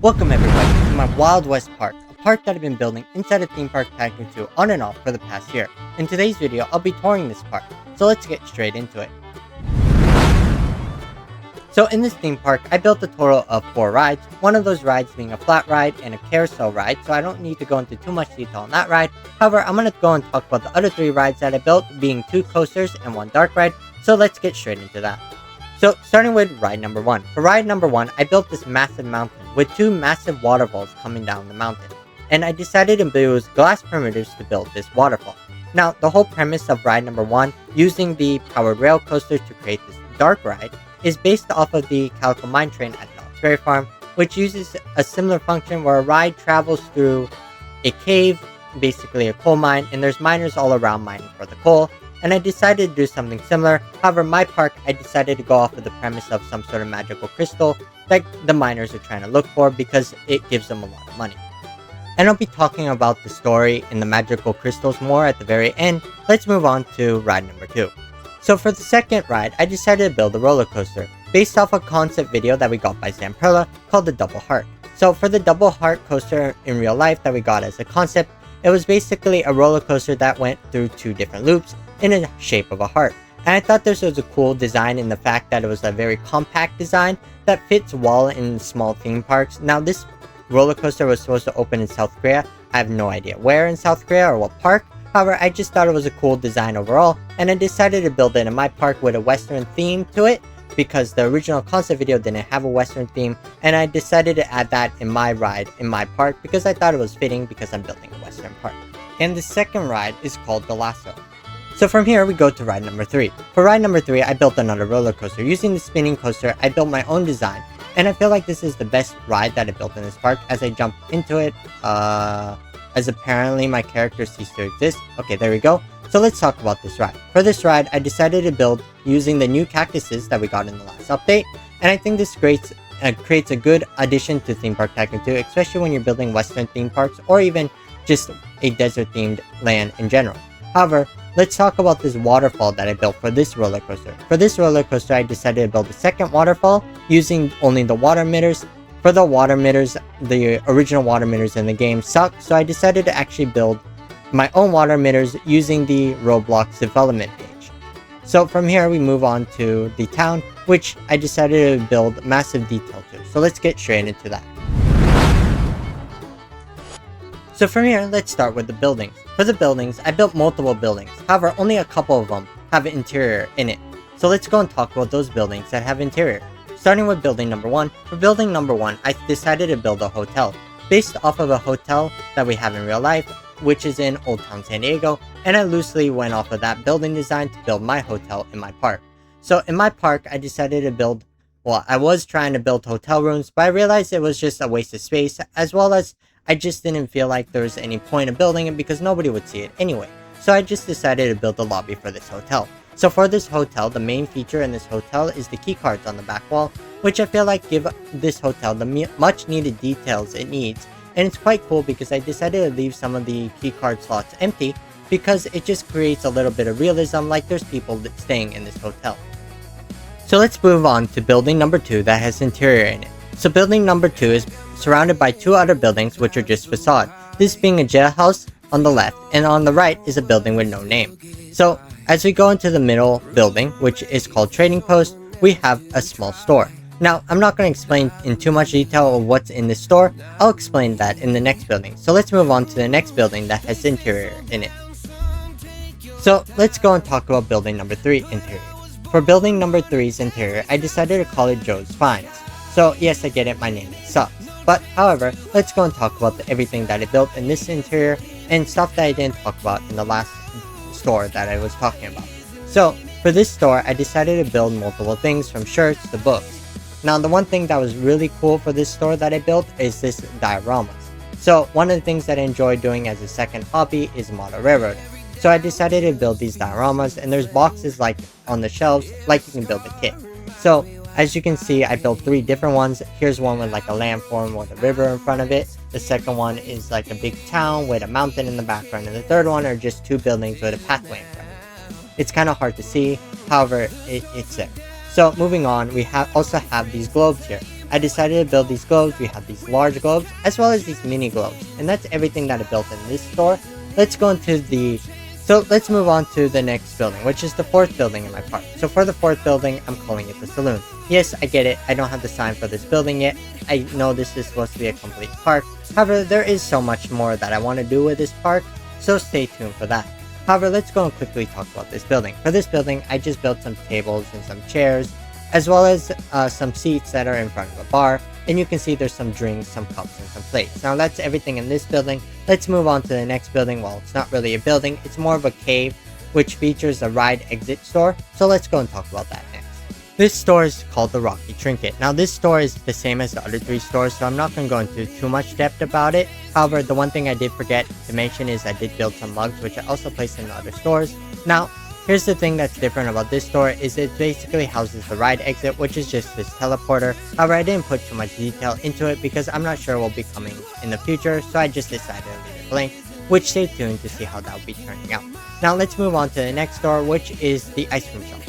Welcome everybody to my Wild West Park, a park that I've been building inside of Theme Park Tycoon 2 on and off for the past year. In today's video, I'll be touring this park, so let's get straight into it. So in this theme park, I built a total of 4 rides, one of those rides being a flat ride and a carousel ride, so I don't need to go into too much detail on that ride. However, I'm going to go and talk about the other 3 rides that I built, being 2 coasters and 1 dark ride, so let's get straight into that. So, starting with ride number 1. For ride number 1, I built this massive mountain with 2 massive waterfalls coming down the mountain. And I decided to use glass perimeters to build this waterfall. Now, the whole premise of ride number 1, using the powered rail coaster to create this dark ride, is based off of the Calico mine train at Knott's Berry Farm, which uses a similar function where a ride travels through a cave, basically a coal mine, and there's miners all around mining for the coal. And I decided to do something similar. However, my park, I decided to go off of the premise of some sort of magical crystal that the miners are trying to look for because it gives them a lot of money. And I'll be talking about the story and the magical crystals more at the very end. Let's move on to ride number 2. So for the second ride, I decided to build a roller coaster based off a concept video that we got by Zamperla called the Double Heart. So for the Double Heart coaster in real life that we got as a concept, it was basically a roller coaster that went through 2 different loops in the shape of a heart. And I thought this was a cool design in the fact that it was a very compact design that fits well in small theme parks. Now this roller coaster was supposed to open in South Korea. I have no idea where in South Korea or what park. However, I just thought it was a cool design overall, and I decided to build it in my park with a Western theme to it because the original concept video didn't have a Western theme, and I decided to add that in my ride in my park because I thought it was fitting because I'm building a Western park. And the second ride is called the Lasso. So from here, we go to ride number 3. For ride number 3, I built another roller coaster. Using the spinning coaster, I built my own design. And I feel like this is the best ride that I built in this park as I jump into it. As apparently my character ceased to exist. Okay, there we go. So let's talk about this ride. For this ride, I decided to build using the new cactuses that we got in the last update. And I think this creates a good addition to Theme Park Tycoon 2, especially when you're building Western theme parks or even just a desert-themed land in general. However, let's talk about this waterfall that I built for this roller coaster. For this roller coaster, I decided to build a second waterfall using only the water emitters. For the water emitters, the original water emitters in the game suck, so I decided to actually build my own water emitters using the Roblox development page. So from here, we move on to the town, which I decided to build massive detail to. So let's get straight into that. So from here, let's start with the buildings. For the buildings, I built multiple buildings. However, only a couple of them have an interior in it. So let's go and talk about those buildings that have interior. Starting with building number 1. For building number 1, I decided to build a hotel based off of a hotel that we have in real life, which is in Old Town San Diego, and I loosely went off of that building design to build my hotel in my park. So in my park, I decided to build, well, I was trying to build hotel rooms, but I realized it was just a waste of space, as well as I just didn't feel like there was any point of building it because nobody would see it anyway. So I just decided to build a lobby for this hotel. So for this hotel, the main feature in this hotel is the key cards on the back wall, which I feel like give this hotel the much needed details it needs. And it's quite cool because I decided to leave some of the key card slots empty because it just creates a little bit of realism like there's people staying in this hotel. So let's move on to building number 2 that has interior in it. So building number 2 is surrounded by 2 other buildings which are just facade. This being a jailhouse on the left, and on the right is a building with no name. So as we go into the middle building, which is called Trading Post, we have a small store. Now, I'm not going to explain in too much detail of what's in this store. I'll explain that in the next building. So let's move on to the next building that has interior in it. So let's go and talk about building number 3 interior. For building number 3's interior, I decided to call it Joe's Finds. So yes, I get it, my name sucks. But however, let's go and talk about everything that I built in this interior and stuff that I didn't talk about in the last store that I was talking about. So for this store, I decided to build multiple things from shirts to books. Now the one thing that was really cool for this store that I built is this dioramas. So one of the things that I enjoy doing as a second hobby is model railroading. So I decided to build these dioramas, and there's boxes like on the shelves like you can build a kit. So as you can see, I built 3 different ones. Here's one with like a landform with a river in front of it. The second one is like a big town with a mountain in the background. And the third one are just 2 buildings with a pathway in front of it. It's kind of hard to see, however, it's there. So moving on, we also have these globes here. I decided to build these globes. We have these large globes as well as these mini globes, and that's everything that I built in this store. Let's move on to the next building, which is the fourth building in my park. So for the fourth building, I'm calling it the saloon. Yes, I get it. I don't have the sign for this building yet. I know this is supposed to be a complete park. However, there is so much more that I want to do with this park, so stay tuned for that. However, let's go and quickly talk about this building. For this building, I just built some tables and some chairs, as well as some seats that are in front of a bar. And you can see there's some drinks, some cups, and some plates. Now that's everything in this building. Let's move on to the next building. Well, it's not really a building, it's more of a cave, which features a ride exit store. So let's go and talk about that next. This store is called the Rocky Trinket. Now this store is the same as the other three stores, so I'm not going to go into too much depth about it. However, the one thing I did forget to mention is I did build some mugs, which I also placed in the other stores. Now, here's the thing that's different about this store is it basically houses the ride exit, which is just this teleporter. However, I didn't put too much detail into it because I'm not sure it will be coming in the future, so I just decided to leave it blank, which stay tuned to see how that will be turning out. Now let's move on to the next store, which is the ice cream shop.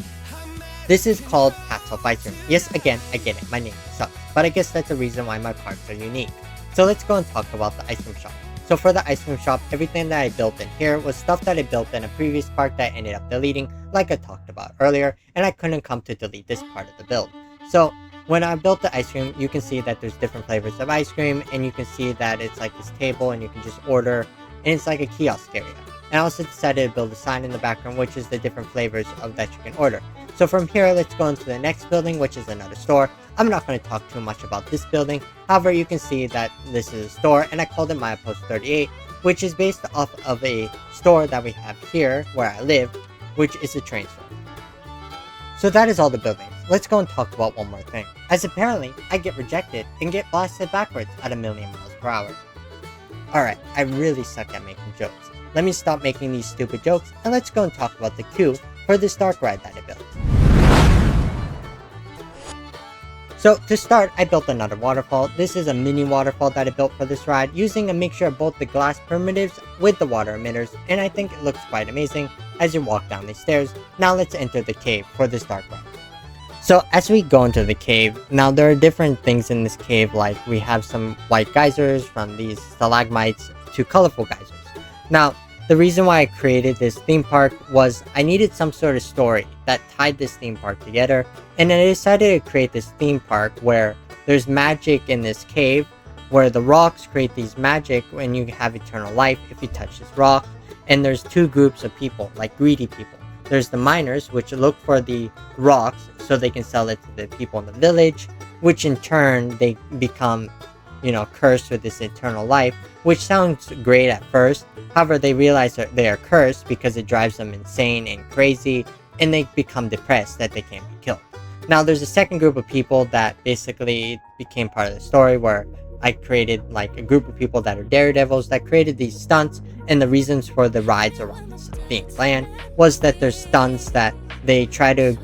This is called Hats Off Ice Cream. Yes, again, I get it, my name sucks, but I guess that's the reason why my parks are unique. So let's go and talk about the ice cream shop. So for the ice cream shop, everything that I built in here was stuff that I built in a previous park that I ended up deleting, like I talked about earlier, and I couldn't come to delete this part of the build. So when I built the ice cream, you can see that there's different flavors of ice cream, and you can see that it's like this table and you can just order, and it's like a kiosk area. And I also decided to build a sign in the background, which is the different flavors of that you can order. So from here, let's go into the next building, which is another store. I'm not going to talk too much about this building. However, you can see that this is a store, and I called it Maya Post 38, which is based off of a store that we have here where I live, which is a train store. So that is all the buildings. Let's go and talk about one more thing, as apparently I get rejected and get blasted backwards at 1,000,000 miles per hour. Alright, I really suck at making jokes. Let me stop making these stupid jokes, and let's go and talk about the queue for this dark ride that I built. So to start, I built another waterfall. This is a mini waterfall that I built for this ride using a mixture of both the glass primitives with the water emitters, and I think it looks quite amazing as you walk down these stairs. Now let's enter the cave for this dark ride. So as we go into the cave, now there are different things in this cave, like we have some white geysers from these stalagmites to colorful geysers. Now, the reason why I created this theme park was I needed some sort of story that tied this theme park together, and I decided to create this theme park where there's magic in this cave, where the rocks create these magic when you have eternal life if you touch this rock, and there's two groups of people, like greedy people. There's the miners, which look for the rocks so they can sell it to the people in the village, which in turn they become, cursed with this eternal life, which sounds great at first. However, they realize that they are cursed because it drives them insane and crazy, and they become depressed that they can't be killed. Now, there's a second group of people that basically became part of the story, where I created like a group of people that are daredevils that created these stunts, and the reasons for the rides around this themed land was that there's stunts that they try to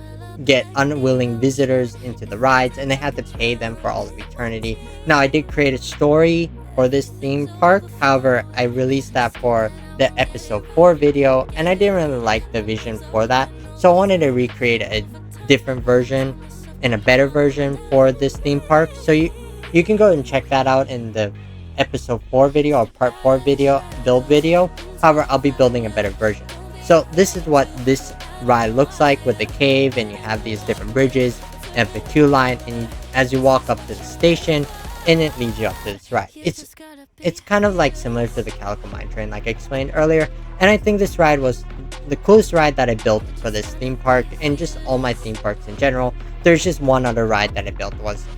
get unwilling visitors into the rides, and they had to pay them for all of eternity. Now, I did create a story for this theme park. However, I released that for the episode 4 video, and I didn't really like the vision for that, so I wanted to recreate a different version and a better version for this theme park. So you can go and check that out in the episode 4 video or part 4 video build video. However, I'll be building a better version. So this is what this ride looks like with the cave, and you have these different bridges and the queue line, and as you walk up to the station, and it leads you up to this ride. It's kind of like similar to the Calico Mine Train like I explained earlier, and I think this ride was the coolest ride that I built for this theme park, and just all my theme parks in general. There's just one other ride that I built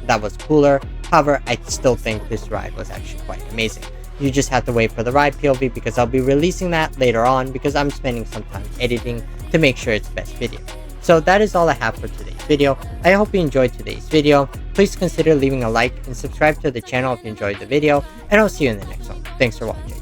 that was cooler. However, I still think this ride was actually quite amazing. You just have to wait for the ride POV, because I'll be releasing that later on, because I'm spending some time editing to make sure it's the best video. So that is all I have for today's video. I hope you enjoyed today's video. Please consider leaving a like and subscribe to the channel if you enjoyed the video, and I'll see you in the next one. Thanks for watching.